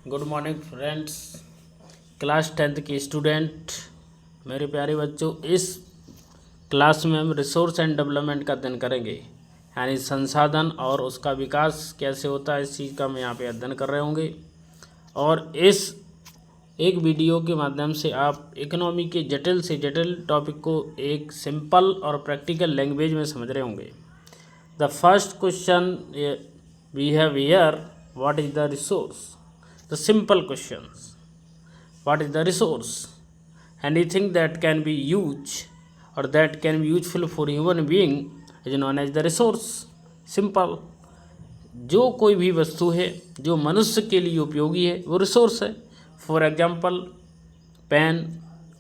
Good morning friends, class 10th के student, मेरे प्यारे बच्चों। इस क्लास में हम रिसोर्स एंड डेवलपमेंट का अध्ययन करेंगे, यानी संसाधन और उसका विकास कैसे होता है, इस चीज़ का हम यहाँ पे अध्ययन कर रहे होंगे। और इस एक वीडियो के माध्यम से आप इकोनॉमी के जटिल से जटिल टॉपिक को एक सिंपल और प्रैक्टिकल लैंग्वेज में समझ रहे होंगे। The first question we have here, what is the resource? The simple questions. What is the resource? Anything that can be used or that can be useful for human being is known as the resource. Simple. जो कोई भी वस्तु है जो मनुष्य के लिए उपयोगी है वो रिसोर्स है। For example pen,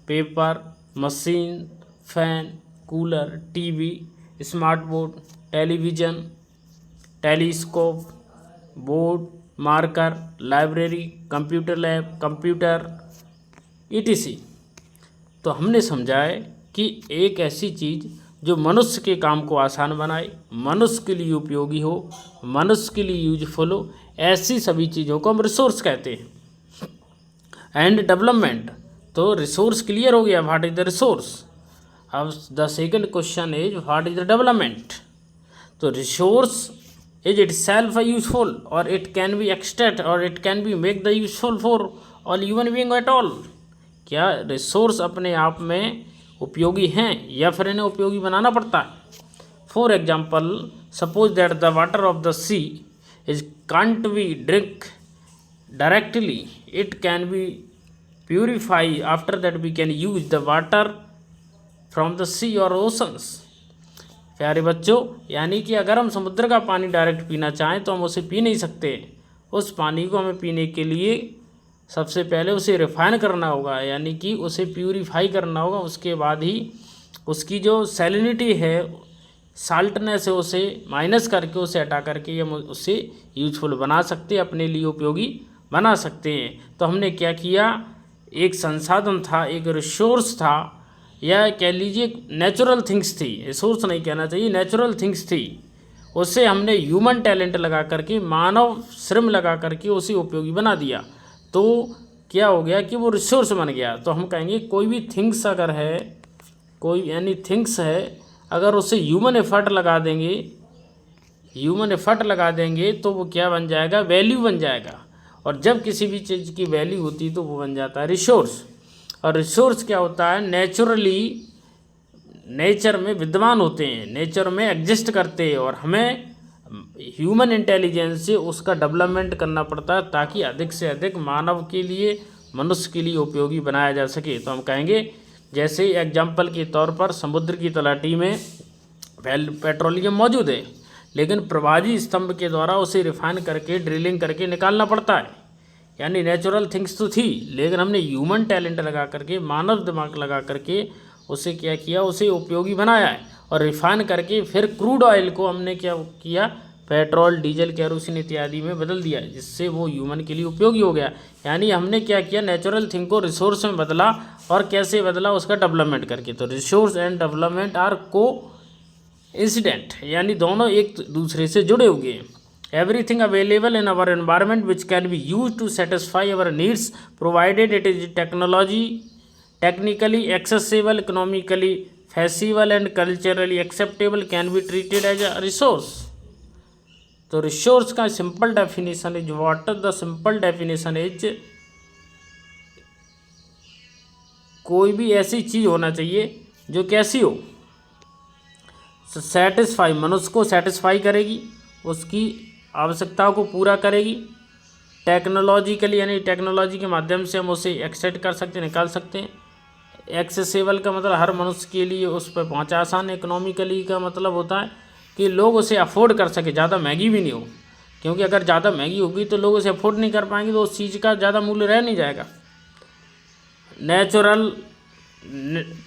paper, machine, fan, cooler, TV, smart board, television, telescope, board, marker, library, computer lab, computer etc। तो हमने समझा है कि एक ऐसी चीज़ जो मनुष्य के काम को आसान बनाए, मनुष्य के लिए उपयोगी हो, मनुष्य के लिए यूजफुल हो, ऐसी सभी चीज़ों को हम रिसोर्स कहते हैं। एंड डेवलपमेंट, तो रिसोर्स क्लियर हो गया, व्हाट इज द रिसोर्स। अब the second question is what is the development. तो resource is itself a useful or it can be extract or it can be make the useful for all human being at all। क्या resource अपने आप में उपयोगी हैं या फिर इन्हें उपयोगी बनाना पड़ता है। For example suppose that the water of the sea is can't be drink directly, it can be purify after that we can use the water from the sea और ओशंस। प्यारे बच्चों, यानी कि अगर हम समुद्र का पानी डायरेक्ट पीना चाहें तो हम उसे पी नहीं सकते। उस पानी को हमें पीने के लिए सबसे पहले उसे रिफाइन करना होगा, यानी कि उसे प्यूरिफाई करना होगा। उसके बाद ही उसकी जो सैलिनिटी है, साल्टनेस है, उसे माइनस करके उसे हटा करके हम उसे यूजफुल बना सकते हैं, अपने लिए उपयोगी बना सकते हैं। तो हमने क्या किया, एक संसाधन था, एक रिसोर्स था, या कह लीजिए नेचुरल थिंग्स थी, रिसोर्स नहीं कहना चाहिए, नेचुरल थिंग्स थी, उसे हमने ह्यूमन टैलेंट लगा करके, मानव श्रम लगा करके उसे उपयोगी बना दिया। तो क्या हो गया कि वो रिसोर्स बन गया। तो हम कहेंगे कोई भी थिंग्स अगर है, कोई यानी थिंग्स है, अगर उसे ह्यूमन एफर्ट लगा देंगे, ह्यूमन एफर्ट लगा देंगे तो वो क्या बन जाएगा, वैल्यू बन जाएगा। और जब किसी भी चीज़ की वैल्यू होती तो वो बन जाता है रिसोर्स। और रिसोर्स क्या होता है, नेचुरली नेचर में विद्यमान होते हैं, नेचर में एग्जिस्ट करते हैं, और हमें ह्यूमन इंटेलिजेंस से उसका डेवलपमेंट करना पड़ता है ताकि अधिक से अधिक मानव के लिए, मनुष्य के लिए उपयोगी बनाया जा सके। तो हम कहेंगे जैसे एग्जाम्पल के तौर पर समुद्र की तलहटी में पेट्रोलियम मौजूद है, लेकिन प्रवाही स्तंभ के द्वारा उसे रिफाइन करके ड्रिलिंग करके निकालना पड़ता है। यानी नेचुरल थिंग्स तो थी, लेकिन हमने ह्यूमन टैलेंट लगा करके, मानव दिमाग लगा करके उसे क्या किया, उसे उपयोगी बनाया है। और रिफाइन करके फिर क्रूड ऑयल को हमने क्या किया, पेट्रोल, डीजल, केरोसिन इत्यादि में बदल दिया, जिससे वो ह्यूमन के लिए उपयोगी हो गया। यानी हमने क्या किया, नेचुरल थिंग को रिसोर्स में बदला। और कैसे बदला, उसका डेवलपमेंट करके। तो रिसोर्स एंड डेवलपमेंट आर को इंसिडेंट, यानी दोनों एक दूसरे से जुड़े हुए हैं। Everything available in our environment which can be used to satisfy our needs, provided it is technically accessible, economically feasible and culturally acceptable, can be treated as a resource। तो रिसोर्स का simple definition is what, the simple definition is कोई भी ऐसी चीज़ होना चाहिए जो कैसी हो, सेटिस्फाई, मनुष्य को सेटिस्फाई करेगी, उसकी आवश्यकताओं को पूरा करेगी, टेक्नोलॉजिकली, यानी टेक्नोलॉजी के माध्यम से हम उसे एक्सेप्ट कर सकते हैं, निकाल सकते हैं। एक्सेसिबल का मतलब हर मनुष्य के लिए उस पर पहुँचा आसान। इकोनॉमिकली का मतलब होता है कि लोग उसे अफोर्ड कर सके, ज़्यादा महंगी भी नहीं हो, क्योंकि अगर ज़्यादा महंगी होगी तो लोग उसे अफोर्ड नहीं कर पाएंगे, तो उस चीज़ का ज़्यादा मूल्य रह नहीं जाएगा। नेचुरल,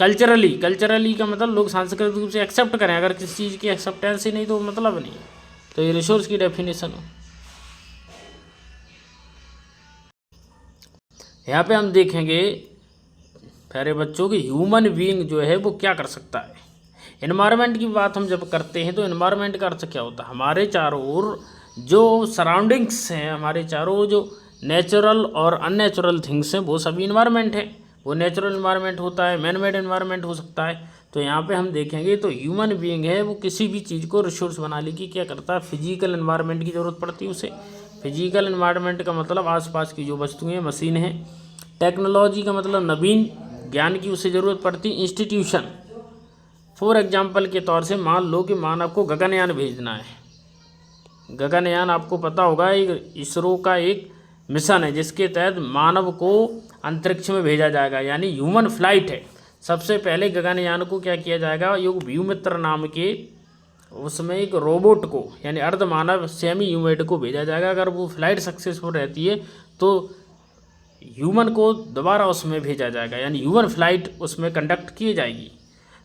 कल्चरली का मतलब लोग सांस्कृतिक रूप से एक्सेप्ट करें, अगर किसी चीज़ की एक्सेप्टेंस ही नहीं तो मतलब नहीं। तो ये रिसोर्स की डेफिनेशन हो। यहाँ पे हम देखेंगे प्यारे बच्चों की ह्यूमन बीइंग जो है वो क्या कर सकता है। एनवायरनमेंट की बात हम जब करते हैं तो एनवायरनमेंट का अर्थ क्या होता है, हमारे चारों ओर जो सराउंडिंग्स हैं, हमारे चारों जो नेचुरल और अननेचुरल थिंग्स हैं, वो सभी इन्वायरमेंट है। वो नेचुरल इन्वायरमेंट होता है, मैन मेड इन्वायरमेंट हो सकता है। तो यहाँ पे हम देखेंगे तो ह्यूमन बीइंग है वो किसी भी चीज़ को रिसोर्स बनाने की क्या करता है, फिजिकल इन्वायरमेंट की ज़रूरत पड़ती है उसे। फिजिकल इन्वायरमेंट का मतलब आसपास की जो वस्तुएं, मशीन हैं। टेक्नोलॉजी का मतलब नवीन ज्ञान की उसे ज़रूरत पड़ती है। इंस्टीट्यूशन, फॉर एग्जाम्पल के तौर से मान लो कि मानव को गगनयान भेजना है। गगनयान आपको पता होगा एक इसरो का एक मिशन है जिसके तहत मानव को अंतरिक्ष में भेजा जाएगा, यानी ह्यूमन फ्लाइट है। सबसे पहले गगनयान को क्या किया जाएगा, योग व्योमित्र नाम के उसमें एक रोबोट को यानी अर्धमानव सेमी ह्यूमैड को भेजा जाएगा। अगर वो फ्लाइट सक्सेसफुल रहती है तो ह्यूमन को दोबारा उसमें भेजा जाएगा, यानी ह्यूमन फ्लाइट उसमें कंडक्ट की जाएगी।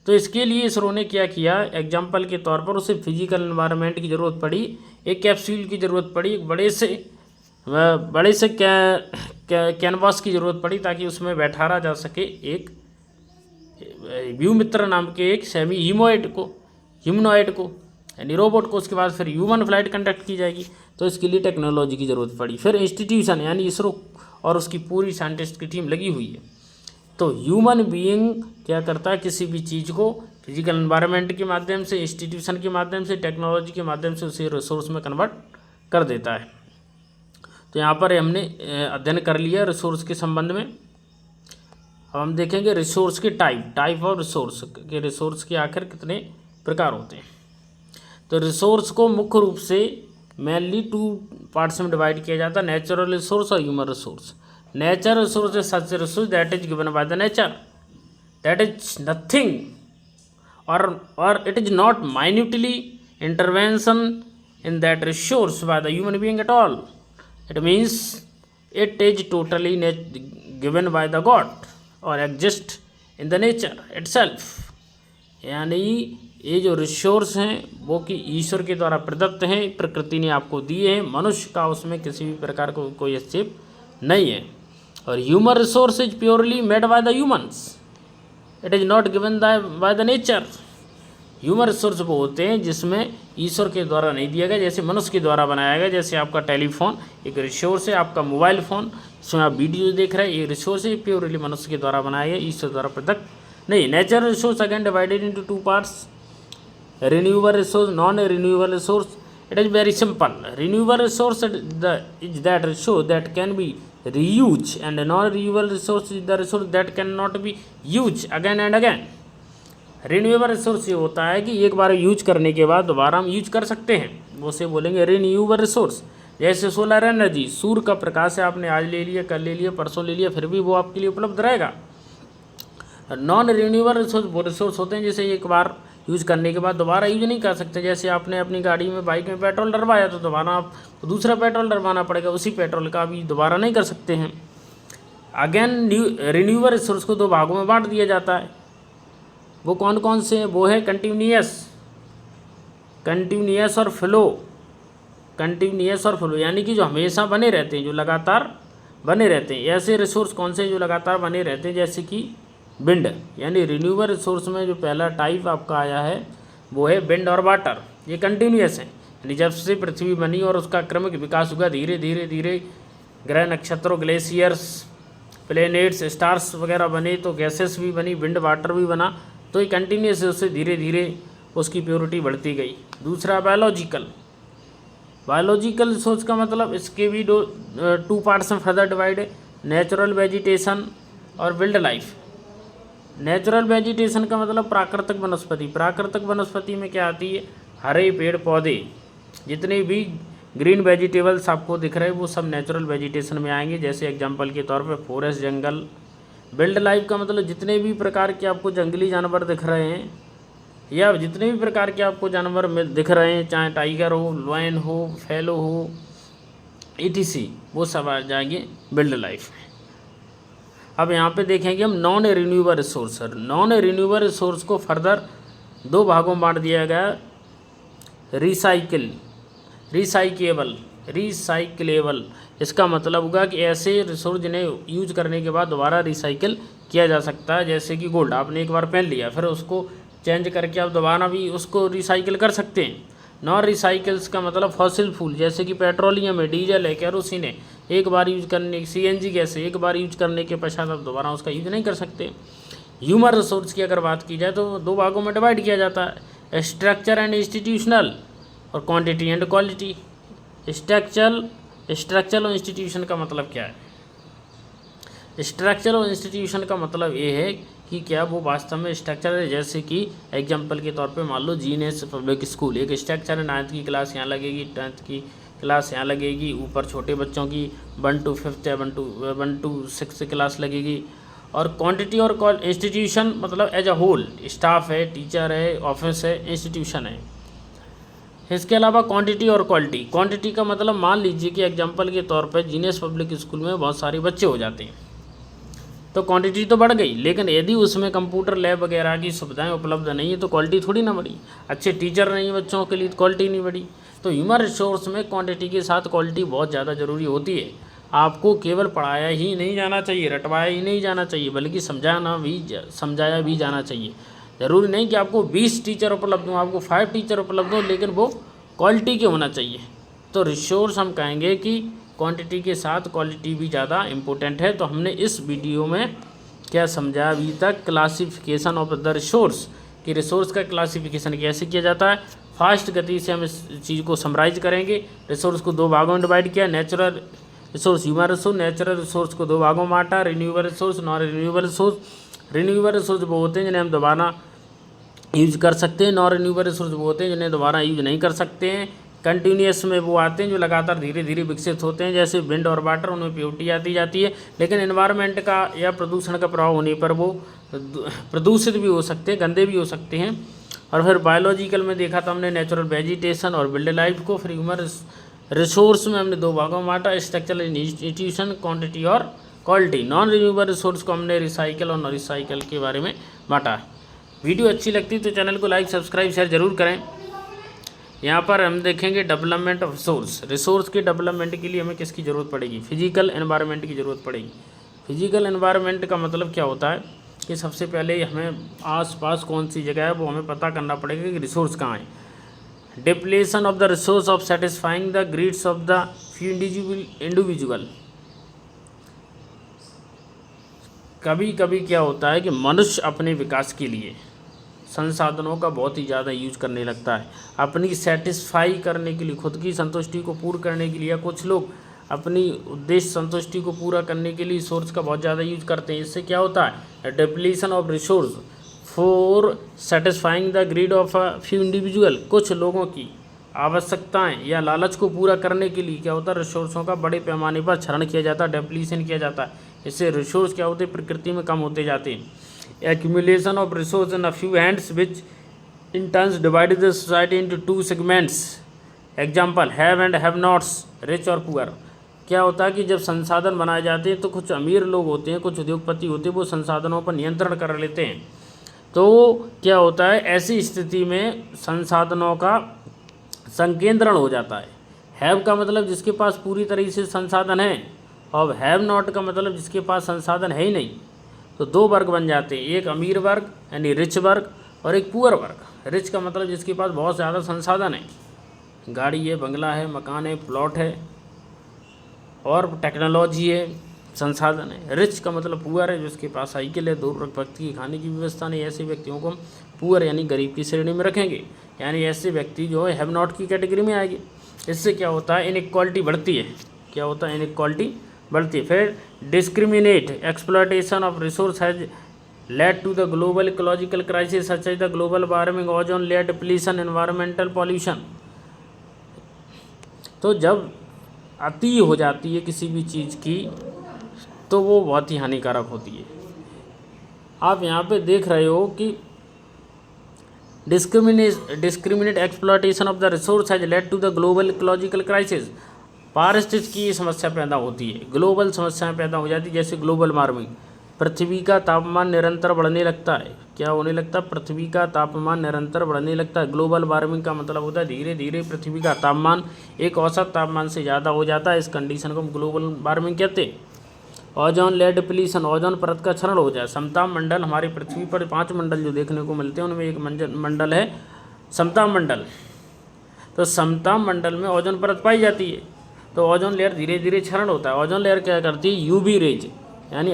तो इसके लिए इसरो ने क्या किया, एग्जाम्पल के तौर पर उसे फिजिकल एनवायरनमेंट की ज़रूरत पड़ी, एक कैप्सूल की ज़रूरत पड़ी, एक बड़े से कैनवास की ज़रूरत पड़ी ताकि उसमें बैठाया जा सके एक व्योमित्र नाम के एक सेमी ह्यूमनॉइड को यानी रोबोट को। उसके बाद फिर ह्यूमन फ्लाइट कंडक्ट की जाएगी। तो इसके लिए टेक्नोलॉजी की ज़रूरत पड़ी। फिर इंस्टीट्यूशन यानी इसरो और उसकी पूरी साइंटिस्ट की टीम लगी हुई है। तो ह्यूमन बीइंग क्या करता है, किसी भी चीज़ को फिजिकल एनवायरनमेंट के माध्यम से, इंस्टीट्यूशन के माध्यम से, टेक्नोलॉजी के माध्यम से उसे रिसोर्स में कन्वर्ट कर देता है। तो यहाँ पर हमने अध्ययन कर लिया रिसोर्स के संबंध में। अब हम देखेंगे रिसोर्स के टाइप ऑफ रिसोर्स के आखिर कितने प्रकार होते हैं। तो रिसोर्स को मुख्य रूप से मेनली 2 पार्ट्स में डिवाइड किया जाता है, नेचुरल रिसोर्स और human resource. Natural resource is such resource that is given by the nature, that is nothing और it is not minutely intervention in that resource by the human being at all. It means it is totally given by the god और exist in the nature itself. यानी ये जो resource हैं वो कि ईश्वर के द्वारा प्रदत्त हैं, प्रकृति ने आपको दिए हैं, मनुष्य का उसमें किसी भी प्रकार को कोई हस्तक्षेप नहीं है। और human resource is purely made by the humans, it is not given by the nature. Human resource वो होते हैं जिसमें ईश्वर के द्वारा नहीं दिया गया, जैसे मनुष्य के द्वारा बनाया गया। जैसे आपका टेलीफोन एक रिसोर्स है, आपका मोबाइल फ़ोन जिसमें आप वीडियो देख रहे हैं, ये रिसोर्स है, प्योरली मनुष्य के द्वारा बनाया गया, ईश्वर द्वारा प्रदत्त नहीं। Natural resource again divided into 2 parts, renewable resource, non-renewable resource. It is very simple. Renewable resource is that resource that can be reused, and non-renewable resource is the resource that cannot be used again and again. Renewable resource ये होता है कि एक बार use करने के बाद दोबारा हम यूज कर सकते हैं, वो से बोलेंगे रिन्यूएबल रिसोर्स। जैसे सोलर एनर्जी, सूर्य का प्रकाश है, आपने आज ले लिया, कल ले लिया, परसों ले लिया, फिर भी वो आपके लिए उपलब्ध रहेगा। नॉन रिन्यूएबल रिसोर्स वो रिसोर्स होते हैं जैसे एक बार यूज़ करने के बाद दोबारा यूज नहीं कर सकते। जैसे आपने अपनी गाड़ी में, बाइक में पेट्रोल डलवाया तो दोबारा आप दूसरा पेट्रोल डलवाना पड़ेगा, उसी पेट्रोल का भी दोबारा नहीं कर सकते हैं। अगेन रिन्यूएबल रिसोर्स को 2 भागों में बांट दिया जाता है। वो कौन कौन से हैं, वो है कंटिन्यूअस और फ्लो। कंटिन्यूअस और फ्लो यानी कि जो हमेशा बने रहते हैं, जो लगातार बने रहते हैं। ऐसे रिसोर्स कौन से जो लगातार बने रहते हैं, जैसे कि विंड, यानी रिन्यूएबल रिसोर्स में जो पहला टाइप आपका आया है वो है विंड और वाटर। ये कंटिन्यूअस है, यानी जब से पृथ्वी बनी और उसका क्रमिक विकास हुआ, धीरे धीरे धीरे ग्रह, नक्षत्रों, ग्लेशियर्स, प्लेनेट्स, स्टार्स वगैरह बने, तो गैसेस भी बनी, विंड वाटर भी बना। तो ये कंटिन्यूअस है, उससे धीरे धीरे उसकी प्योरिटी बढ़ती गई। दूसरा बायोलॉजिकल रिसोर्स का मतलब इसके भी 2 पार्ट्स में फर्दर डिवाइड है, नेचुरल वेजिटेशन और विल्ड लाइफ। नेचुरल वेजिटेशन का मतलब प्राकृतिक वनस्पति। प्राकृतिक वनस्पति में क्या आती है, हरे पेड़ पौधे, जितने भी ग्रीन वेजिटेबल्स आपको दिख रहे हैं वो सब नेचुरल वेजिटेशन में आएंगे। जैसे एग्जांपल के तौर पे फॉरेस्ट, जंगल। विल्ड लाइफ का मतलब जितने भी प्रकार के आपको जंगली जानवर दिख रहे हैं या जितने भी प्रकार के आपको जानवर दिख रहे हैं, चाहे टाइगर हो, लायन हो, फैलो हो, etc, वो सब आ जाएंगे विल्ड लाइफ में। अब यहाँ पे देखेंगे हम non renewable resource. Non renewable resource को फर्दर 2 भागों में बांट दिया गया, रिसाइकेबल। इसका मतलब होगा कि ऐसे रिसोर्स जिन्हें यूज करने के बाद दोबारा रिसाइकिल किया जा सकता है। जैसे कि गोल्ड आपने एक बार पहन लिया, फिर उसको चेंज करके आप दोबारा भी उसको रिसाइकिल कर सकते हैं। नॉन रिसाइकिल्स का मतलब फॉसिल फ्यूल, जैसे कि पेट्रोलियम है, डीजल है, केरोसिन है, एक बार यूज करने, CNG गैस एक बार यूज करने के पश्चात आप दोबारा उसका यूज नहीं कर सकते। ह्यूमन रिसोर्स की अगर बात की जाए तो दो भागों में डिवाइड किया जाता है, स्ट्रक्चर एंड इंस्टीट्यूशनल और क्वांटिटी एंड क्वालिटी। स्ट्रक्चरल और इंस्टीट्यूशन का मतलब क्या है? स्ट्रक्चर और इंस्टीट्यूशन का मतलब ये है कि क्या वो वास्तव में स्ट्रक्चर है, जैसे कि एग्जांपल के तौर पे मान लो जीएनएस पब्लिक स्कूल एक स्ट्रक्चर है, 9th की क्लास यहाँ लगेगी, 10th की क्लास यहाँ लगेगी, ऊपर छोटे बच्चों की 1 to 5th या 1 to 6th क्लास लगेगी। और क्वांटिटी और इंस्टीट्यूशन मतलब एज अ होल, स्टाफ है, टीचर है, ऑफिस है, इंस्टीट्यूशन है। इसके अलावा क्वांटिटी और क्वालिटी। क्वांटिटी का मतलब मान लीजिए कि एग्जांपल के तौर पर जीनियस पब्लिक स्कूल में बहुत सारे बच्चे हो जाते हैं तो क्वांटिटी तो बढ़ गई, लेकिन यदि उसमें कंप्यूटर लैब वगैरह की सुविधाएं उपलब्ध नहीं है तो क्वालिटी थोड़ी ना बढ़ी। अच्छे टीचर नहीं है बच्चों के लिए तो क्वालिटी नहीं बढ़ी। तो ह्यूमन रिसोर्स में क्वांटिटी के साथ क्वालिटी बहुत ज़्यादा ज़रूरी होती है। आपको केवल पढ़ाया ही नहीं जाना चाहिए, रटवाया ही नहीं जाना चाहिए, बल्कि समझाया भी जाना चाहिए। ज़रूरी नहीं कि आपको 20 टीचर उपलब्ध हों, आपको 5 टीचर उपलब्ध हों, लेकिन वो क्वालिटी के होना चाहिए। तो रिसोर्स हम कहेंगे कि क्वांटिटी के साथ क्वालिटी भी ज़्यादा इम्पोर्टेंट है। तो हमने इस वीडियो में क्या समझा अभी तक, क्लासिफिकेशन ऑफ द रिसोर्स, कि रिसोर्स का क्लासिफिकेशन कैसे किया जाता है। फास्ट गति से हम इस चीज़ को समराइज करेंगे। रिसोर्स को 2 भागों में डिवाइड किया, natural resource, human resource. Natural resource को 2 भागों में बांटा, renewable resource, non renewable resource. Renewable resource वो होते हैं जिन्हें हम दोबारा यूज कर सकते हैं, नॉन रिन्यूएबल रिसोर्स वो होते हैं जिन्हें दोबारा यूज नहीं कर सकते हैं। कंटिन्यूस में वो आते हैं जो लगातार धीरे धीरे विकसित होते हैं, जैसे विंड और वाटर, उनमें प्योरिटी आती जाती है, लेकिन एनवायरनमेंट का या प्रदूषण का प्रभाव होने पर वो प्रदूषित भी हो सकते हैं, गंदे भी हो सकते हैं। और फिर बायोलॉजिकल में देखा था हमने नेचुरल वेजिटेशन और विल्ड लाइफ को। फिर ह्यूमन रिसोर्स में हमने 2 भागों में बांटा, स्ट्रक्चरल इंस्टीट्यूशन, क्वांटिटी और क्वालिटी। नॉन रिन्यूएबल रिसोर्स को हमने रिसाइकल और नॉन रिसाइकल के बारे में बांटा। वीडियो अच्छी लगती तो चैनल को लाइक, सब्सक्राइब, शेयर जरूर करें। यहाँ पर हम देखेंगे डेवलपमेंट ऑफ रिसोर्स। रिसोर्स के डेवलपमेंट के लिए हमें किसकी ज़रूरत पड़ेगी? फिजिकल एनवायरनमेंट की ज़रूरत पड़ेगी। फिजिकल एनवायरनमेंट का मतलब क्या होता है कि सबसे पहले हमें आसपास कौन सी जगह है वो हमें पता करना पड़ेगा कि रिसोर्स कहाँ है। Depletion of the resource of satisfying the grids of the few individual. कभी कभी क्या होता है कि मनुष्य अपने विकास के लिए संसाधनों का बहुत ही ज़्यादा यूज करने लगता है, अपनी सेटिस्फाई करने के लिए, खुद की संतुष्टि को पूर्ण करने के लिए, या कुछ लोग अपनी उद्देश्य संतुष्टि को पूरा करने के लिए सोर्स का बहुत ज़्यादा यूज करते हैं। इससे क्या होता है? Depletion of resource for satisfying the greed of a few individual. कुछ लोगों की आवश्यकताएं या लालच को पूरा करने के लिए क्या होता है? रिसोर्सों का बड़े पैमाने पर क्षरण किया जाता है, डिप्लीशन किया जाता है। इससे रिसोर्स क्या होते हैं? प्रकृति में कम होते जाते हैं। Accumulation of resources in a few hands, which in turn divided the society into 2 segments. Example, have and have nots, rich और poor। क्या होता है कि जब संसाधन बनाए जाते हैं तो कुछ अमीर लोग होते हैं, कुछ उद्योगपति होते हैं, वो संसाधनों पर नियंत्रण कर लेते हैं। तो क्या होता है, ऐसी स्थिति में संसाधनों का संकेंद्रण हो जाता है। हैव का मतलब जिसके पास पूरी तरीके से संसाधन है, और हैव नॉट का मतलब जिसके पास संसाधन है ही नहीं। तो 2 वर्ग बन जाते हैं, एक अमीर वर्ग यानी रिच वर्ग और एक पुअर वर्ग। रिच का मतलब जिसके पास बहुत ज़्यादा संसाधन है, गाड़ी है, बंगला है, मकान है, प्लॉट है और टेक्नोलॉजी है, संसाधन है। रिच का मतलब पुअर है, जिसके पास साइकिल है, 2 वक्त की खाने की व्यवस्था नहीं। ऐसे व्यक्तियों को हम पुअर यानी गरीब की श्रेणी में रखेंगे, यानी ऐसे व्यक्ति जो है हैव नॉट की कैटेगरी में आएगी। इससे क्या होता है? इनइक्वालिटी बढ़ती है। क्या होता है? इनइक्वालिटी बढ़ती है। फिर discriminate exploitation of resource has led to the global ecological crisis such as the global warming, ozone layer depletion, environmental pollution. तो जब अति हो जाती है किसी भी चीज़ की तो वो बहुत ही हानिकारक होती है। आप यहाँ पे देख रहे हो कि discriminate exploitation of the resource has led to the global ecological crisis. पारिस्थितिकी की समस्या पैदा होती है, ग्लोबल समस्याएं पैदा हो जाती है, जैसे ग्लोबल वार्मिंग। पृथ्वी का तापमान निरंतर बढ़ने लगता है। क्या होने लगता है? पृथ्वी का तापमान निरंतर बढ़ने लगता है। ग्लोबल वार्मिंग का मतलब होता है धीरे धीरे पृथ्वी का तापमान एक औसत तापमान से ज़्यादा हो जाता है। इस कंडीशन को हम ग्लोबल वार्मिंग कहते हैं। ओजोन लेयर डिप्लीशन, ओजोन परत का क्षरण हो जाए। समताप मंडल, हमारी पृथ्वी पर 5 मंडल जो देखने को मिलते हैं उनमें एक मंडल है समताप मंडल। तो समताप मंडल में ओजोन परत पाई जाती है। तो ओजोन लेयर धीरे धीरे क्षरण होता है। ओजोन लेयर क्या करती है, यूवी रेज यानी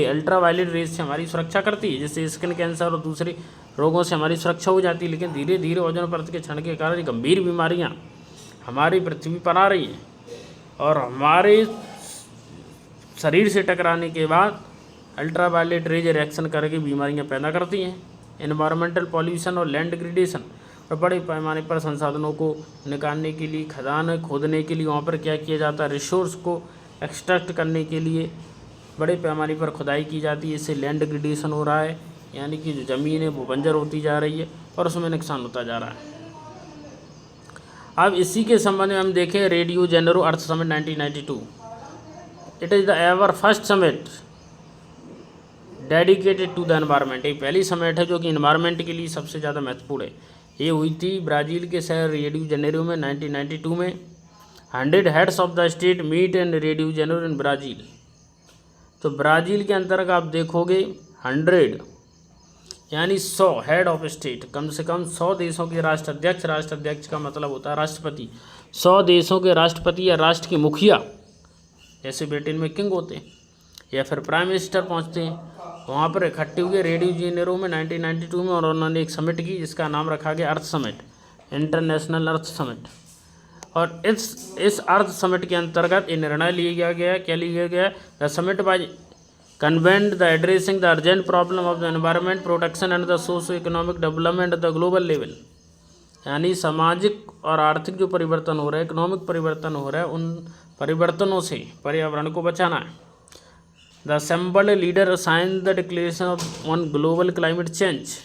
अल्ट्रावायलेट रेज से हमारी सुरक्षा करती है, जिससे स्किन कैंसर और दूसरे रोगों से हमारी सुरक्षा हो जाती है। लेकिन धीरे धीरे ओजोन परत के क्षरण के कारण गंभीर बीमारियां हमारी पृथ्वी पर आ रही हैं और हमारे शरीर से टकराने के बाद अल्ट्रावायलेट रेज रिएक्शन करके बीमारियां पैदा करती हैं। एनवायरमेंटल पॉल्यूशन और लैंड डिग्रेडेशन, और बड़े पैमाने पर संसाधनों को निकालने के लिए, खदान खोदने के लिए वहाँ पर क्या किया जाता है, रिसोर्स को एक्सट्रैक्ट करने के लिए बड़े पैमाने पर खुदाई की जाती है। इससे लैंड डिग्रेडेशन हो रहा है, यानी कि जो ज़मीन है वो बंजर होती जा रही है और उसमें नुकसान होता जा रहा है। अब इसी के संबंध में हम देखें Rio de Janeiro Earth Summit 1992। It is the ever first summit dedicated to the environment. एक पहली समिट है जो कि एनवायरनमेंट के लिए सबसे ज़्यादा महत्वपूर्ण है। ये हुई थी ब्राज़ील के शहर रेडियो जेनेरो में 1992 में। 100 heads of the state meet in Rio de Janeiro in Brazil. तो ब्राज़ील के अंतर्गत आप देखोगे 100 यानी 100 हेड ऑफ स्टेट, कम से कम 100 देशों के राष्ट्राध्यक्ष का मतलब होता है राष्ट्रपति। 100 देशों के राष्ट्रपति या राष्ट्र के मुखिया, जैसे ब्रिटेन में किंग होते हैं या फिर प्राइम मिनिस्टर पहुंचते हैं, वहाँ पर इकट्ठे हुए रेडियो जेनेरो में 1992 में, और उन्होंने एक समिट की जिसका नाम रखा गया अर्थ समिट, इंटरनेशनल अर्थ समिट। और इस अर्थ समिट के अंतर्गत ये निर्णय लिया गया, क्या लिया गया, the summit by convened the addressing the urgent problem of the environment protection and the socio economic development at the global level. यानी सामाजिक और आर्थिक जो परिवर्तन हो रहा है, इकोनॉमिक परिवर्तन हो रहा है, उन परिवर्तनों से पर्यावरण को बचाना है। The assembled leader sign the declaration on global climate change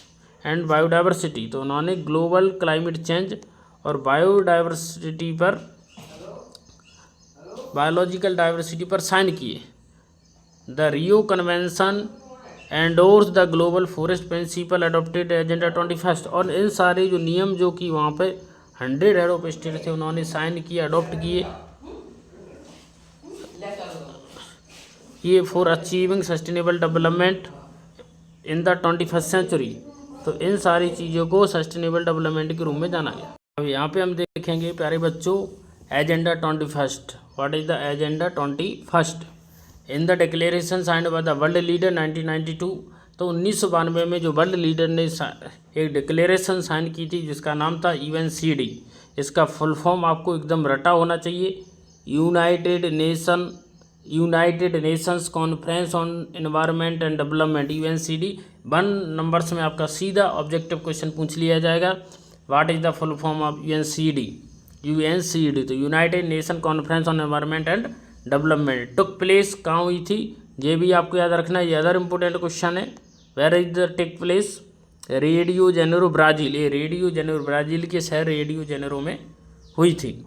and biodiversity. तो उन्होंने ग्लोबल क्लाइमेट चेंज और बायोडाइवर्सिटी पर, बायोलॉजिकल डाइवर्सिटी पर साइन किए। The Rio convention endorse the global forest principle adopted agenda 21। और इन सारे जो नियम जो कि वहाँ पे 100 हेड ऑफ स्टेट थे उन्होंने साइन किए, अडोप्ट किए, ये for achieving sustainable development in the 21st century. तो इन सारी चीज़ों को सस्टेनेबल डेवलपमेंट के रूप में जाना गया। अब यहाँ पे हम देखेंगे प्यारे बच्चों agenda 21। What is the agenda 21? In the declaration signed by the world leader 1992। तो 1992 में जो वर्ल्ड लीडर ने एक डिक्लेरेशन साइन की थी जिसका नाम था UNCD। इसका फुल फॉर्म आपको एकदम रटा होना चाहिए, United Nations conference on environment and development, UNCD। 1 numbers में आपका सीधा ऑब्जेक्टिव क्वेश्चन पूछ लिया जाएगा, what is the full form of UNCD? तो United nation conference on environment and development took place कहाँ हुई थी, ये भी आपको याद रखना है। ये अदर इंपॉर्टेंट क्वेश्चन है, where is the take place, Rio de Janeiro Brazil. ये रेडियो जेनेरो ब्राज़ील के शहर रेडियो जेनेरो में हुई थी।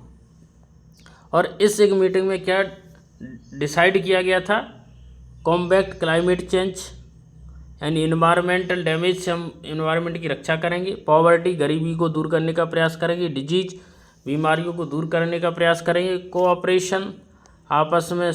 और इस एक मीटिंग में क्या डिसाइड किया गया था, कॉम्बैक्ट क्लाइमेट चेंज यानी इन्वायरमेंटल डैमेज से हम इन्वायरमेंट की रक्षा करेंगे, पॉवर्टी गरीबी को दूर करने का प्रयास करेंगे, डिजीज बीमारियों को दूर करने का प्रयास करेंगे, कोऑपरेशन आपस में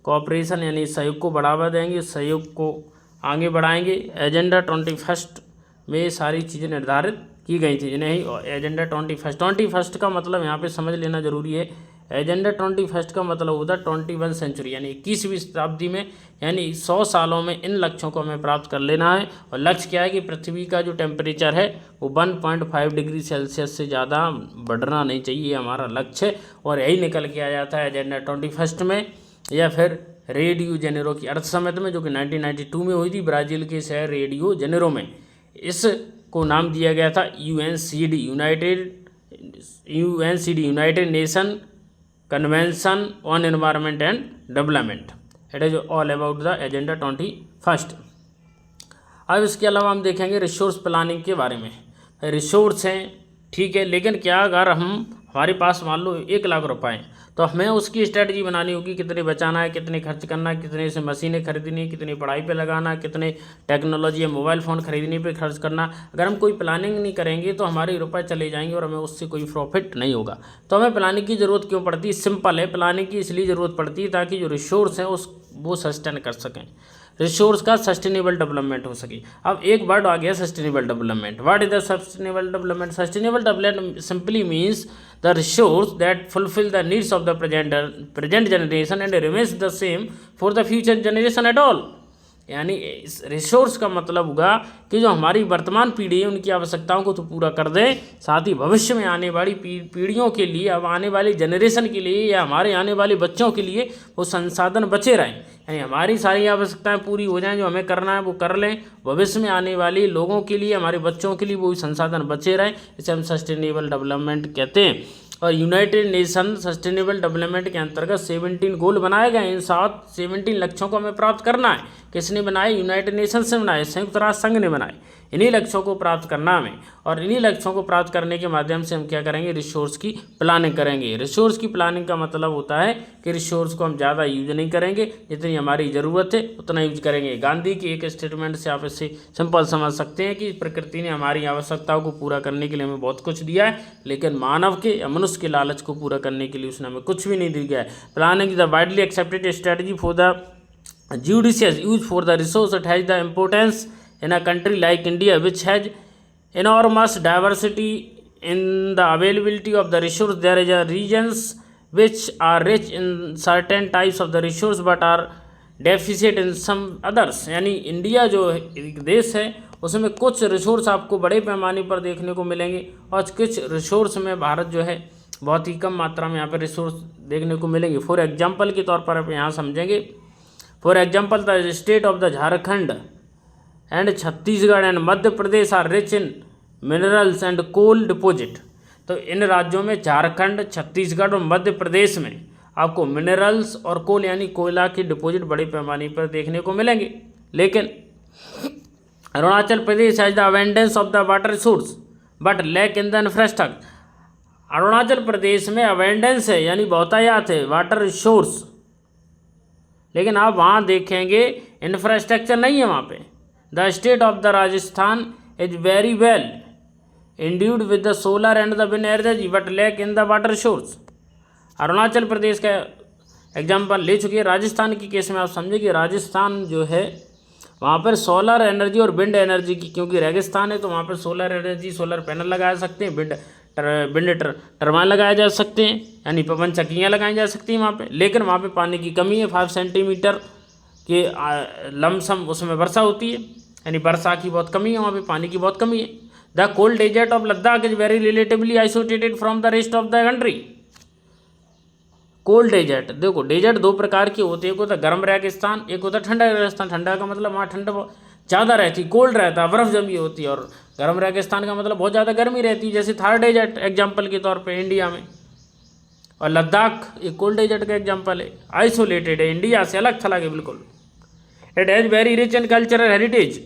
कोऑपरेशन यानी सहयोग को बढ़ावा देंगे, सहयोग को आगे बढ़ाएंगे। एजेंडा 21 में सारी चीज़ें निर्धारित की गई थी, जिन्हें ही एजेंडा 21 का मतलब यहाँ पे समझ लेना जरूरी है। एजेंडा 21 का मतलब होता है 21 सेंचुरी यानी 21वीं शताब्दी में, यानी 100 सालों में इन लक्ष्यों को हमें प्राप्त कर लेना है। और लक्ष्य क्या है कि पृथ्वी का जो टेम्परेचर है वो 1.5 डिग्री सेल्सियस से ज़्यादा बढ़ना नहीं चाहिए, ये हमारा लक्ष्य है। और यही निकल के आ जाता है एजेंडा 21 में या फिर रेडियो जेनेरो की अर्थ समिट में, जो कि 1992 में हुई थी ब्राज़ील के शहर रेडियो जेनेरो में। इसको नाम दिया गया था UNCD, United nation convention on environment and development. It is all about the agenda 21। अब इसके अलावा हम देखेंगे रिसोर्स प्लानिंग के बारे में। रिसोर्स हैं ठीक है, लेकिन क्या अगर हमारे पास मान लो 1 लाख रुपए हैं तो हमें उसकी स्ट्रेटजी बनानी होगी, कितने बचाना है, कितने खर्च करना है, कितने से मशीनें खरीदनी है, कितनी पढ़ाई पे लगाना है, कितने टेक्नोलॉजी या मोबाइल फ़ोन खरीदने पे खर्च करना। अगर हम कोई प्लानिंग नहीं करेंगे तो हमारे रुपए चले जाएंगे और हमें उससे कोई प्रॉफिट नहीं होगा। तो हमें प्लानिंग की ज़रूरत क्यों पड़ती है? सिंपल है, प्लानिंग की इसलिए ज़रूरत पड़ती है ताकि जो रिसोर्स हैं वो सस्टेन कर सकें। रिसोर्स का सस्टेनेबल डेवलपमेंट हो सके। अब एक वर्ड आ गया sustainable development. What is the sustainable development? Sustainable development simply means the resource that fulfil the needs of the present generation and remains the same for the future generation at all. यानी इस resource का मतलब होगा कि जो हमारी वर्तमान पीढ़ी है उनकी आवश्यकताओं को तो पूरा कर दें, साथ ही भविष्य में आने वाली पीढ़ियों के लिए, अब आने वाली जनरेशन के लिए या हमारे आने वाले बच्चों के लिए वो संसाधन बचे रहें। यानी हमारी सारी आवश्यकताएं पूरी हो जाएं, जो हमें करना है वो कर लें, भविष्य में आने वाले लोगों के लिए, हमारे बच्चों के लिए वो संसाधन बचे रहें। इसे हम सस्टेनेबल डेवलपमेंट कहते हैं। और यूनाइटेड नेशन सस्टेनेबल डेवलपमेंट के अंतर्गत 17 गोल बनाए गए। इन 17 लक्ष्यों को हमें प्राप्त करना है। किसने बनाए? यूनाइटेड नेशन से बनाए, संयुक्त राष्ट्र संघ ने बनाए। इन्हीं लक्ष्यों को प्राप्त करना हमें, और इन्हीं लक्ष्यों को प्राप्त करने के माध्यम से हम क्या करेंगे? रिसोर्स की प्लानिंग करेंगे। रिसोर्स की प्लानिंग का मतलब होता है कि रिसोर्स को हम ज़्यादा यूज नहीं करेंगे, जितनी हमारी ज़रूरत है उतना यूज करेंगे। गांधी की एक स्टेटमेंट से आप इससे सिंपल समझ सकते हैं कि प्रकृति ने हमारी आवश्यकताओं को पूरा करने के लिए हमें बहुत कुछ दिया है, लेकिन मानव के या मनुष्य के लालच को पूरा करने के लिए उसने हमें कुछ भी नहीं दिया है। Planning is the widely accepted strategy for the judicious use for the resource. It has the importance in a country like India, which has enormous diversity in the availability of the resource. There is a regions which are rich in certain types of the resource but are deficient in some others. यानी India जो एक देश है उसमें कुछ resource आपको बड़े पैमाने पर देखने को मिलेंगे, और कुछ रिसोर्स में भारत जो है बहुत ही कम मात्रा में यहाँ पर रिसोर्स देखने को मिलेंगे। फॉर एग्जाम्पल के तौर पर आप यहाँ समझेंगे, for example the state of the Jharkhand and Chhattisgarh and Madhya Pradesh are rich in minerals and coal deposit. तो इन राज्यों में झारखंड, छत्तीसगढ़ और मध्य प्रदेश में आपको मिनरल्स और कोल यानी कोयला की डिपॉजिट बड़े पैमाने पर देखने को मिलेंगे। लेकिन Arunachal Pradesh has the abundance of the water resource but lack in the infrastructure. Arunachal Pradesh में अवेंडेंस है यानी बहुतायात है वाटर रिसोर्स, लेकिन आप वहाँ देखेंगे इंफ्रास्ट्रक्चर नहीं है वहाँ पे। The state of the Rajasthan is very well endowed with the solar and the wind energy but lack in the water resource. Arunachal Pradesh का एग्जाम्पल ले चुके हैं। राजस्थान की केस में आप समझे कि राजस्थान जो है वहाँ पर सोलर एनर्जी और विंड एनर्जी की, क्योंकि रेगिस्तान है तो वहाँ पर सोलर एनर्जी, सोलर पैनल लगाए सकते हैं, विंड टरबाइन लगाए जा सकते हैं, यानी पवन चक्कियाँ लगाई जा सकती हैं वहाँ पे। लेकिन वहाँ पे पानी की कमी है, 5 सेंटीमीटर के लमसम उसमें वर्षा होती है, यानी वर्षा की बहुत कमी है वहाँ पे, पानी की बहुत कमी है। The cold desert of Ladakh is very relatively isolated from the rest of the country. Cold desert, देखो डेजर्ट 2 प्रकार के होते हैं, एक होता है गर्म रेगिस्तान, एक होता है ठंडा रेगिस्तान। ठंडा का मतलब वहाँ ठंड ज़्यादा रहती, कोल्ड रहता, बर्फ़ जमी होती है, और गर्म रेगिस्तान का मतलब बहुत ज़्यादा गर्मी रहती है, जैसे थार डेजर्ट एग्जाम्पल के तौर पे इंडिया में। और लद्दाख एक कोल्ड डेजर्ट का एग्जाम्पल है, आइसोलेटेड है, इंडिया से अलग थलग है बिल्कुल। It has very rich in cultural heritage.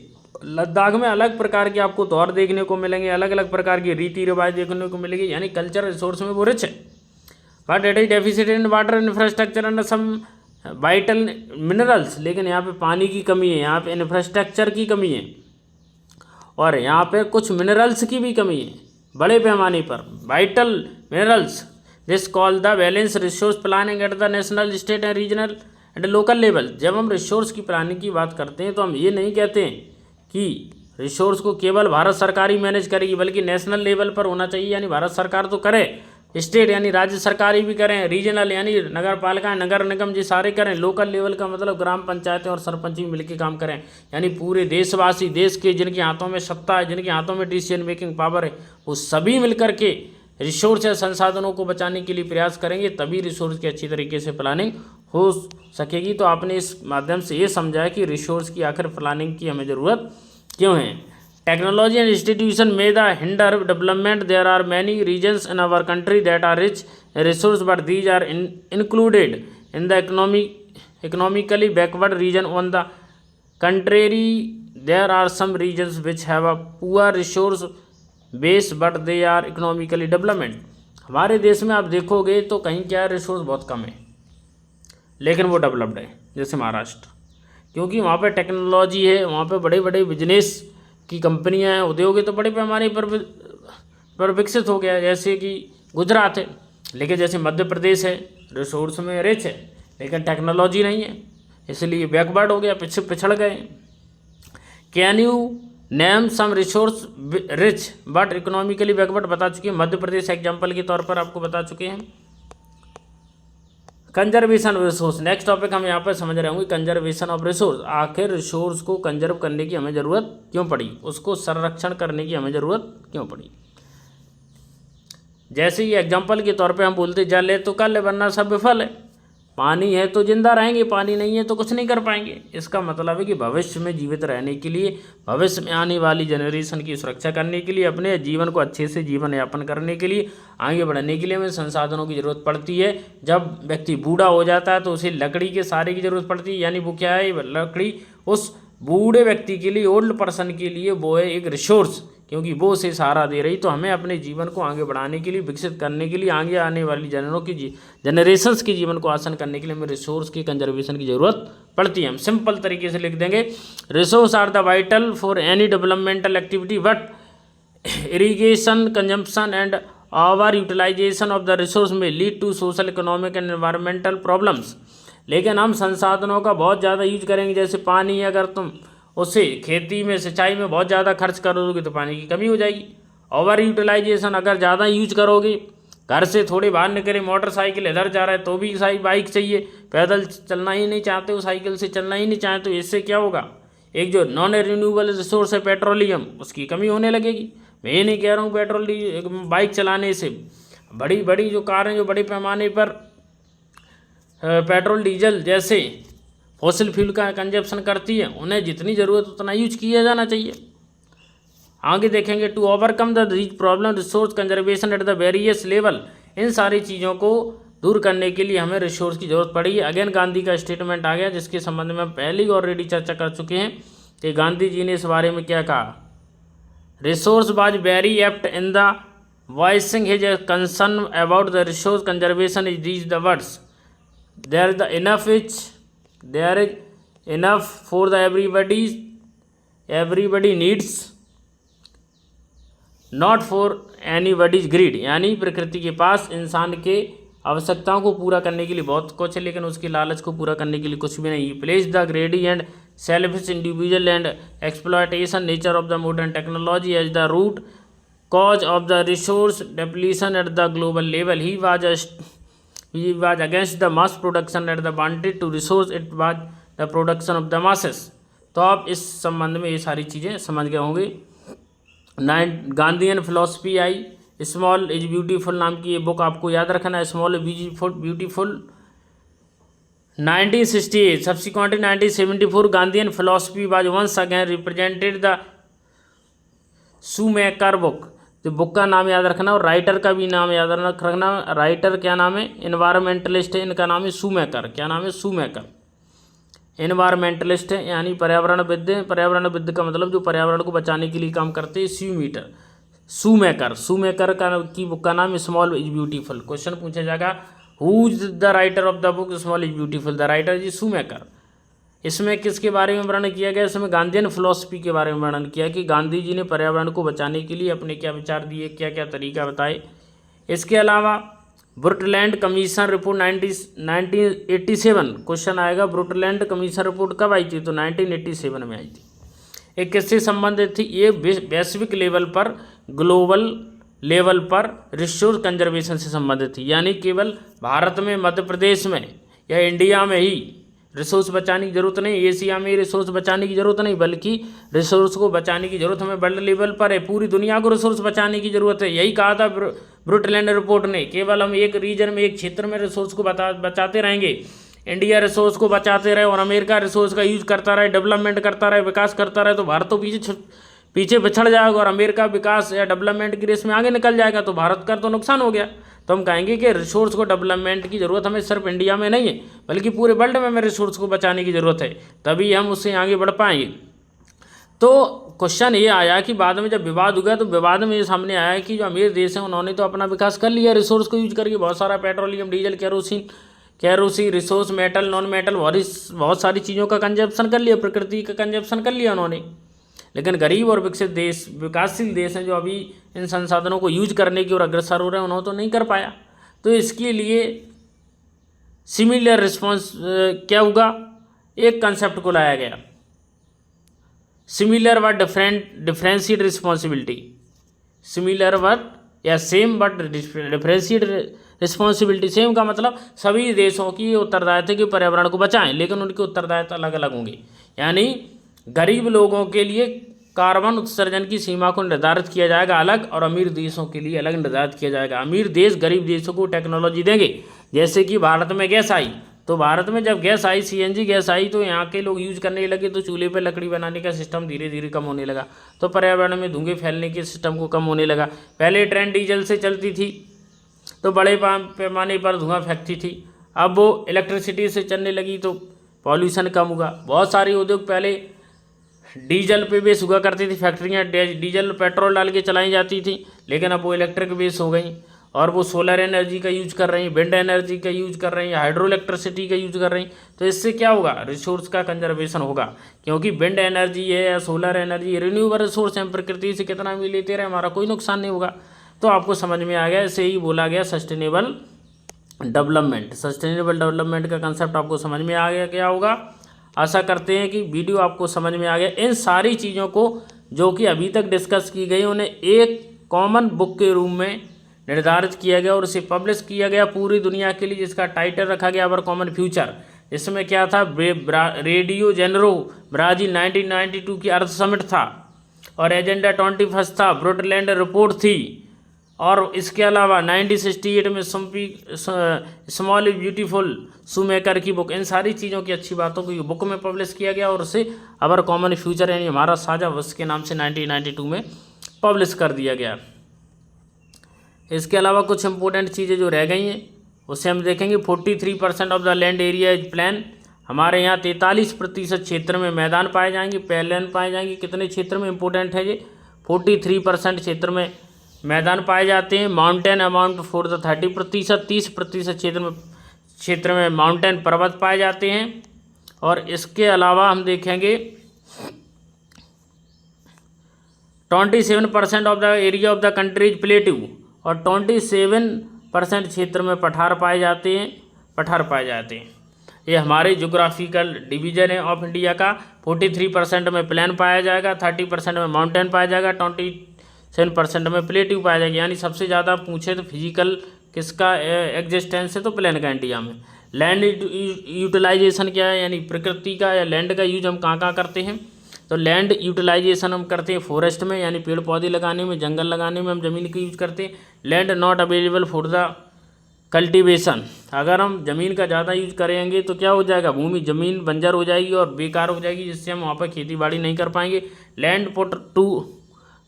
Ladakh में अलग प्रकार के आपको तौर देखने को मिलेंगे, अलग अलग प्रकार की रीति रिवाज देखने को मिलेगी, यानी कल्चरल रिसोर्स में वो रिच है। But it is deficit in water infrastructure and some vital minerals. लेकिन यहाँ पे पानी की कमी है, यहाँ पे इंफ्रास्ट्रक्चर की कमी है, और यहाँ पे कुछ मिनरल्स की भी कमी है बड़े पैमाने पर, vital minerals. This call the balance resource planning at the national, state and regional and local level. जब हम रिसोर्स की प्लानिंग की बात करते हैं तो हम ये नहीं कहते हैं कि रिसोर्स को केवल भारत सरकार ही मैनेज करेगी, बल्कि नेशनल लेवल पर होना चाहिए, यानी भारत सरकार तो करे, स्टेट यानी राज्य सरकारी भी करें, रीजनल यानी नगर पालिकाएं, नगर निगम जी सारे करें, लोकल लेवल का मतलब ग्राम पंचायतें और सरपंच भी मिलकर काम करें, यानी पूरे देशवासी, देश के जिनके हाथों में सत्ता है, जिनके हाथों में डिसीजन मेकिंग पावर है, वो सभी मिलकर के रिसोर्स या संसाधनों को बचाने के लिए प्रयास करेंगे, तभी रिसोर्स की अच्छी तरीके से प्लानिंग हो सकेगी। तो आपने इस माध्यम से ये समझा है कि रिसोर्स की आखिर प्लानिंग की हमें ज़रूरत क्यों है। Technology and institution may the hinder development. There are many regions in our country that are rich in resource, but these are included in the economically backward region. On the contrary, there are some regions which have a poor resource base, but they are economically development. हमारे देश में आप देखोगे तो कहीं क्या है, resource बहुत कम है लेकिन वो डेवलप्ड है, जैसे महाराष्ट्र, क्योंकि वहाँ पे टेक्नोलॉजी है, वहाँ पे बड़े बड़े बिजनेस की कंपनियां हैं, उद्योग है, तो बड़े पैमाने पर विकसित हो गया, जैसे कि गुजरात है। लेकिन जैसे मध्य प्रदेश है, रिसोर्स में रिच है लेकिन टेक्नोलॉजी नहीं है, इसलिए बैकवर्ड हो गया, पीछे पिछड़ गए। Can you name some resource rich but economically backward, बता चुके हैं, मध्य प्रदेश एग्जाम्पल के तौर पर आपको बता चुके हैं। Conservation of resource, next topic हम यहाँ पर समझ रहे होंगे, कंजर्वेशन ऑफ रिसोर्स। आखिर रिसोर्स को कंजर्व करने की हमें ज़रूरत क्यों पड़ी, उसको संरक्षण करने की हमें ज़रूरत क्यों पड़ी। जैसे ही एग्जाम्पल के तौर पे हम बोलते जल है तो कल है, वरना सब विफल है। पानी है तो जिंदा रहेंगे, पानी नहीं है तो कुछ नहीं कर पाएंगे। इसका मतलब है कि भविष्य में जीवित रहने के लिए, भविष्य में आने वाली जनरेशन की सुरक्षा करने के लिए, अपने जीवन को अच्छे से जीवन यापन करने के लिए, आगे बढ़ने के लिए हमें संसाधनों की ज़रूरत पड़ती है। जब व्यक्ति बूढ़ा हो जाता है तो उसे लकड़ी के सहारे की ज़रूरत पड़ती है, यानी वो क्या है, लकड़ी उस बूढ़े व्यक्ति के लिए, ओल्ड पर्सन के लिए वो है एक रिसोर्स, क्योंकि वो उसे सहारा दे रही। तो हमें अपने जीवन को आगे बढ़ाने के लिए, विकसित करने के लिए, आगे आने वाली जनरेशंस के जीवन को आसान करने के लिए हमें रिसोर्स की कंजर्वेशन की ज़रूरत पड़ती है। हम सिंपल तरीके से लिख देंगे, resource are the vital for any developmental activity but irrigation consumption and over utilisation of the resource may lead to social, economic and environmental problems. लेकिन हम संसाधनों का बहुत ज़्यादा यूज करेंगे, जैसे पानी, अगर तुम उसे खेती में, सिंचाई में बहुत ज़्यादा खर्च करोगे तो पानी की कमी हो जाएगी। ओवर यूटिलाइजेशन, अगर ज़्यादा यूज करोगे, घर से थोड़े बाहर निकले, मोटरसाइकिल इधर जा रहा है तो भी बाइक चाहिए, पैदल चलना ही नहीं चाहते हो, साइकिल से चलना ही नहीं चाहते हो, इससे क्या होगा, एक जो नॉन रिन्यूएबल रिसोर्स है पेट्रोलियम, उसकी कमी होने लगेगी। मैं ये नहीं कह रहा हूँ बाइक चलाने से, बड़ी बड़ी जो कारें जो बड़े पैमाने पर पेट्रोल डीजल जैसे फॉसिल फ्यूल का कंजप्शन करती है, उन्हें जितनी ज़रूरत उतना यूज किया जाना चाहिए। आगे देखेंगे, to overcome the problem resource conservation at the various level, इन सारी चीज़ों को दूर करने के लिए हमें रिसोर्स की ज़रूरत पड़ी। अगेन गांधी का स्टेटमेंट आ गया, जिसके संबंध में हम पहले ही ऑलरेडी चर्चा कर चुके हैं कि गांधी जी ने इस बारे में क्या कहा। Resource was very apt in the voicing his concern about the resource conservation is these the words, there the enough is there is enough for the everybody needs not for anybody's greed, यानी प्रकृति के पास इंसान के आवश्यकताओं को पूरा करने के लिए बहुत कुछ है, लेकिन उसकी लालच को पूरा करने के लिए कुछ भी नहीं। Place the greedy and selfish individual and exploitation nature of the modern technology as the root cause of the resource depletion at the global level. He was against the mass production at the wanted to resource, it was the production of the masses। तो आप इस संबंध में ये सारी चीज़ें समझ गए होंगे। गांधीयन फिलोसफी आई, स्मॉल इज ब्यूटीफुल नाम की ये बुक आपको याद रखना है, small is beautiful. 1968 subsequently 1974 Gandhian philosophy was once again represented the Schumacher book. तो बुक का नाम याद रखना और राइटर का भी नाम याद रखना। राइटर क्या नाम है, इन्वायरमेंटलिस्ट है, इनका नाम है शूमेकर। क्या नाम है, शूमेकर। इन्वायरमेंटलिस्ट है यानी पर्यावरणविद है, पर्यावरणविद का मतलब जो पर्यावरण को बचाने के लिए काम करते हैं। शूमेकर की बुक का नाम स्मॉल इज ब्यूटीफुल। क्वेश्चन पूछा जाएगा, who is the writer of the book small is beautiful, the writer is shoemaker. इसमें किसके बारे में वर्णन किया गया, इसमें गांधीयन फिलोसफी के बारे में वर्णन किया कि गांधी जी ने पर्यावरण को बचाने के लिए अपने क्या विचार दिए, क्या क्या तरीका बताए। इसके अलावा ब्रुटलैंड कमीशन रिपोर्ट 1987, क्वेश्चन आएगा ब्रुटलैंड कमीशन रिपोर्ट कब आई थी, तो 1987 में आई थी। एक किससे संबंधित थी, ये वैश्विक लेवल पर, ग्लोबल लेवल पर रिसोर्स कंजर्वेशन से संबंधित थी। यानी केवल भारत में, मध्य प्रदेश में या इंडिया में ही रिसोर्स बचाने की जरूरत नहीं, एशिया में रिसोर्स बचाने की जरूरत नहीं, बल्कि रिसोर्स को बचाने की जरूरत हमें वर्ल्ड लेवल पर है। पूरी दुनिया को रिसोर्स बचाने की जरूरत है। यही कहा था ब्रुटलैंड रिपोर्ट ने, केवल हम एक रीजन में, एक क्षेत्र में रिसोर्स को बचाते रहेंगे, इंडिया रिसोर्स को बचाते रहे और अमेरिका रिसोर्स का यूज करता रहे, डेवलपमेंट करता रहे, विकास करता रहे, तो भारत तो पीछे पिछड़ जाएगा और अमेरिका विकास या डेवलपमेंट की रेस में आगे निकल जाएगा, तो भारत का तो नुकसान हो गया। तो हम कहेंगे कि रिसोर्स को डेवलपमेंट की ज़रूरत हमें सिर्फ इंडिया में नहीं है, बल्कि पूरे वर्ल्ड में हमें रिसोर्स को बचाने की ज़रूरत है, तभी हम उससे आगे बढ़ पाएंगे। तो क्वेश्चन ये आया कि बाद में जब विवाद हुआ, तो विवाद में ये सामने आया कि जो अमीर देश हैं उन्होंने तो अपना विकास कर लिया रिसोर्स को यूज करके, बहुत सारा petroleum, diesel, kerosene, resource, metal, non metal, बहुत सारी चीज़ों का कंजप्शन कर लिया, प्रकृति का कंजप्शन कर लिया उन्होंने। लेकिन गरीब और विकसित देश, विकासशील देश हैं जो अभी इन संसाधनों को यूज करने की ओर अग्रसर हो रहे हैं, उन्होंने तो नहीं कर पाया। तो इसके लिए सिमिलर रिस्पॉन्स क्या होगा, एक कंसेप्ट को लाया गया, similar but differentiate responsibility, similar but या same but differentiate responsibility. Same का मतलब सभी देशों की उत्तरदायित्व कि पर्यावरण को बचाएं, लेकिन उनके उत्तरदायित्व अलग अलग होंगे। यानी गरीब लोगों के लिए कार्बन उत्सर्जन की सीमा को निर्धारित किया जाएगा अलग, और अमीर देशों के लिए अलग निर्धारित किया जाएगा। अमीर देश गरीब देशों को टेक्नोलॉजी देंगे, जैसे कि भारत में गैस आई, तो भारत में जब गैस आई, सीएनजी गैस आई, तो यहाँ के लोग यूज करने लगे, तो चूल्हे पर लकड़ी बनाने का सिस्टम धीरे धीरे कम होने लगा, तो पर्यावरण में धुएं फैलने के सिस्टम को कम होने लगा। पहले ट्रेन डीजल से चलती थी तो बड़े पैमाने पर धुआं फेंकती थी, अब वो इलेक्ट्रिसिटी से चलने लगी तो पॉल्यूशन कम हुआ। बहुत सारे उद्योग पहले डीजल पे बेस हुआ करती थी, फैक्ट्रियाँ डीजल पेट्रोल डाल के चलाई जाती थी, लेकिन अब वो इलेक्ट्रिक बेस हो गई, और वो सोलर एनर्जी का यूज कर रही हैं, विंड एनर्जी का यूज कर रही हैं, हाइड्रो इलेक्ट्रिसिटी का यूज कर रही हैं। तो इससे क्या होगा, रिसोर्स का कंजर्वेशन होगा, क्योंकि विंड एनर्जी है या सोलर एनर्जी रिन्यूएबल रिसोर्स है, प्रकृति से कितना भी लेते रहे हमारा कोई नुकसान नहीं होगा। तो आपको समझ में आ गया, इसे ही बोला गया सस्टेनेबल डेवलपमेंट। सस्टेनेबल डेवलपमेंट का कंसेप्ट आपको समझ में आ गया क्या होगा। आशा करते हैं कि वीडियो आपको समझ में आ गया। इन सारी चीज़ों को जो कि अभी तक डिस्कस की गई उन्हें एक कॉमन बुक के रूप में निर्धारित किया गया और उसे पब्लिश किया गया पूरी दुनिया के लिए, जिसका टाइटल रखा गया अवर कॉमन फ्यूचर। इसमें क्या था, रेडियो जेनरो ब्राजील 1992 की अर्थ समिट था, और एजेंडा 21 था, ब्रुटलैंड रिपोर्ट थी, और इसके अलावा 1968 में स्मॉल ब्यूटीफुल शूमेकर की बुक। इन सारी चीज़ों की अच्छी बातों को बुक में पब्लिश किया गया और उसे अवर कॉमन फ्यूचर यानी हमारा साझा भविष्य के नाम से 1992 में पब्लिश कर दिया गया। इसके अलावा कुछ इंपॉर्टेंट चीज़ें जो रह गई हैं उससे हम देखेंगे। 43% of the land area is plan. हमारे यहाँ 43% क्षेत्र में मैदान पाए जाएंगे, प्लेन पाए जाएंगे। कितने क्षेत्र में इंपॉर्टेंट है ये, 43% क्षेत्र में मैदान पाए जाते हैं। माउंटेन अमाउंट फॉर द 30%, 30% क्षेत्र में माउंटेन पर्वत पाए जाते हैं। और इसके अलावा हम देखेंगे 27% of the area of the country is plateau, और 27% क्षेत्र में पठार पाए जाते हैं। ये हमारे जोग्राफिकल डिवीजन है ऑफ इंडिया का। 43% में प्लेन पाया जाएगा, 30% में माउंटेन पाया जाएगा, 27% में प्लेट्यू पाया जाएगा। यानी सबसे ज़्यादा पूछे तो फिजिकल किसका एग्जिस्टेंस है, तो प्लेन का इंडिया में। लैंड यूटिलाइजेशन क्या है, यानी प्रकृति का या लैंड का यूज हम कहाँ करते हैं, तो लैंड यूटिलाइजेशन हम करते हैं फॉरेस्ट में, यानी पेड़ पौधे लगाने में, जंगल लगाने में हम ज़मीन का यूज करते हैं। Land not available for the cultivation, अगर हम ज़मीन का ज़्यादा यूज करेंगे तो क्या हो जाएगा, ज़मीन बंजर हो जाएगी और बेकार हो जाएगी, जिससे हम वहाँ पर खेती बाड़ी नहीं कर पाएंगे। Land put to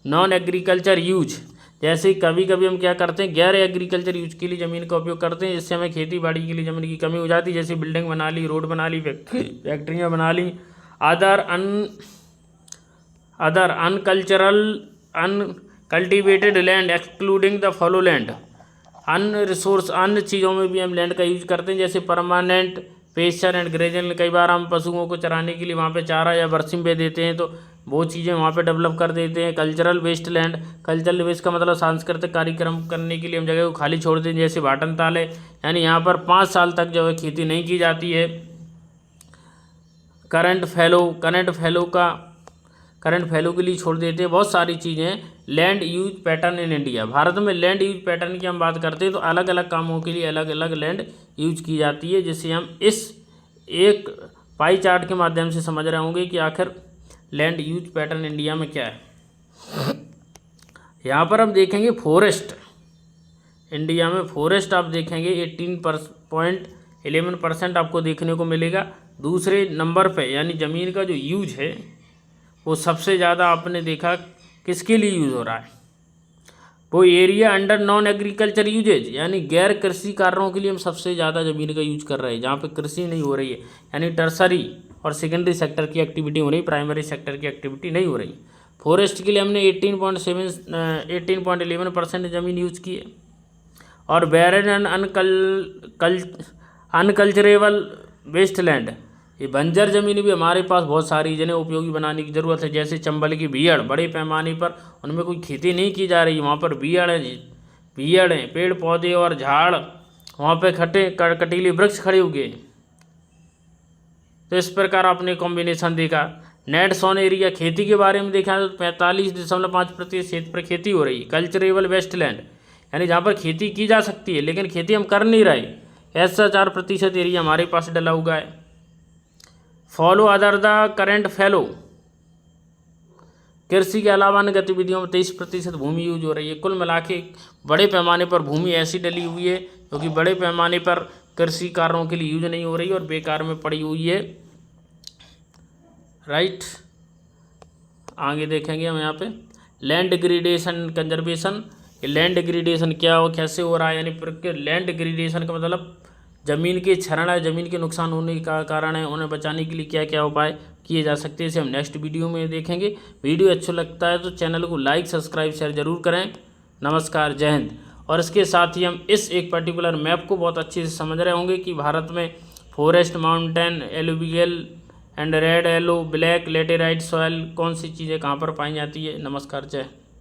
non agriculture use, जैसे कभी कभी हम क्या करते हैं, गैर एग्रीकल्चर यूज के लिए ज़मीन का उपयोग करते हैं, जिससे हमें खेती बाड़ी के लिए ज़मीन की कमी हो जाती है। जैसे बिल्डिंग बना ली, रोड बना ली, फैक्ट्रियाँ बना ली। Other uncultivated land excluding the fallow land, अन्य चीज़ों में भी हम लैंड का यूज करते हैं, जैसे परमानेंट पेस्चर एंड ग्रेजन। कई बार हम पशुओं को चराने के लिए वहाँ पे चारा या बरसिम पे देते हैं, तो वो चीज़ें वहाँ पे डेवलप कर देते हैं। Cultural waste land, cultural waste का मतलब सांस्कृतिक कार्यक्रम करने के लिए हम जगह को खाली छोड़ देते हैं, जैसे भाटन ताल है, यानी यहाँ पर 5 साल तक जो है खेती नहीं की जाती है। करंट फैलो के लिए छोड़ देते हैं। बहुत सारी चीज़ें। Land use pattern in India, Bharat में लैंड यूज पैटर्न की हम बात करते हैं तो अलग अलग कामों के लिए अलग अलग लैंड यूज की जाती है, जिसे हम इस एक पाई चार्ट के माध्यम से समझ रहे होंगे कि आखिर लैंड यूज पैटर्न इंडिया में क्या है। यहाँ पर हम देखेंगे फॉरेस्ट, इंडिया में फॉरेस्ट आप देखेंगे 18.11% आपको देखने को मिलेगा। दूसरे नंबर पे यानी ज़मीन का जो यूज है वो सबसे ज़्यादा आपने देखा किसके लिए यूज़ हो रहा है, वो area under non agriculture uses, यानी गैर कृषि कार्यों के लिए हम सबसे ज़्यादा ज़मीन का यूज कर रहे हैं, जहाँ पे कृषि नहीं हो रही है, यानी टर्सरी और सेकेंडरी सेक्टर की एक्टिविटी हो रही, प्राइमरी सेक्टर की एक्टिविटी नहीं हो रही। फॉरेस्ट के लिए हमने 18.11% ज़मीन यूज की है। और बैरन अनकल्चरेबल वेस्ट लैंड, ये बंजर ज़मीन भी हमारे पास बहुत सारी जिन्हें उपयोगी बनाने की ज़रूरत है, जैसे चंबल की बीहड़, बड़े पैमाने पर उनमें कोई खेती नहीं की जा रही, वहाँ पर बीहड़ हैं, पेड़ पौधे और झाड़, वहाँ पे कटीले वृक्ष खड़े हो गए। तो इस प्रकार आपने कॉम्बिनेशन देखा। नेट सोन एरिया खेती के बारे में देखा तो 45.5% क्षेत्र पर खेती हो रही है। कल्चरेबल वेस्टलैंड यानी जहाँ पर खेती की जा सकती है लेकिन खेती हम कर नहीं रहे, ऐसा 4% एरिया हमारे पास डला हुआ है। फॉलो अदर द करेंट फैलो, कृषि के अलावा अन्य गतिविधियों में 23% भूमि यूज हो रही है। कुल मिला के बड़े पैमाने पर भूमि ऐसी डली हुई है क्योंकि बड़े पैमाने पर कृषि कार्यों के लिए यूज नहीं हो रही और बेकार में पड़ी हुई है। राइट, आगे देखेंगे हम यहाँ पे land degradation conservation. Land degradation क्या हो, कैसे हो रहा है, यानी लैंड डिग्रेडेशन का मतलब ज़मीन के क्षरण है, ज़मीन के नुकसान होने का कारण है, उन्हें बचाने के लिए क्या क्या उपाय किए जा सकते हैं, इसे हम नेक्स्ट वीडियो में देखेंगे। वीडियो अच्छा लगता है तो चैनल को लाइक सब्सक्राइब शेयर जरूर करें। नमस्कार, जय हिंद। और इसके साथ ही हम इस एक पर्टिकुलर मैप को बहुत अच्छे से समझ रहे होंगे कि भारत में forest, mountain, alluvial and red, yellow, black, laterite soil कौन सी चीज़ें कहाँ पर पाई जाती है। नमस्कार, जय।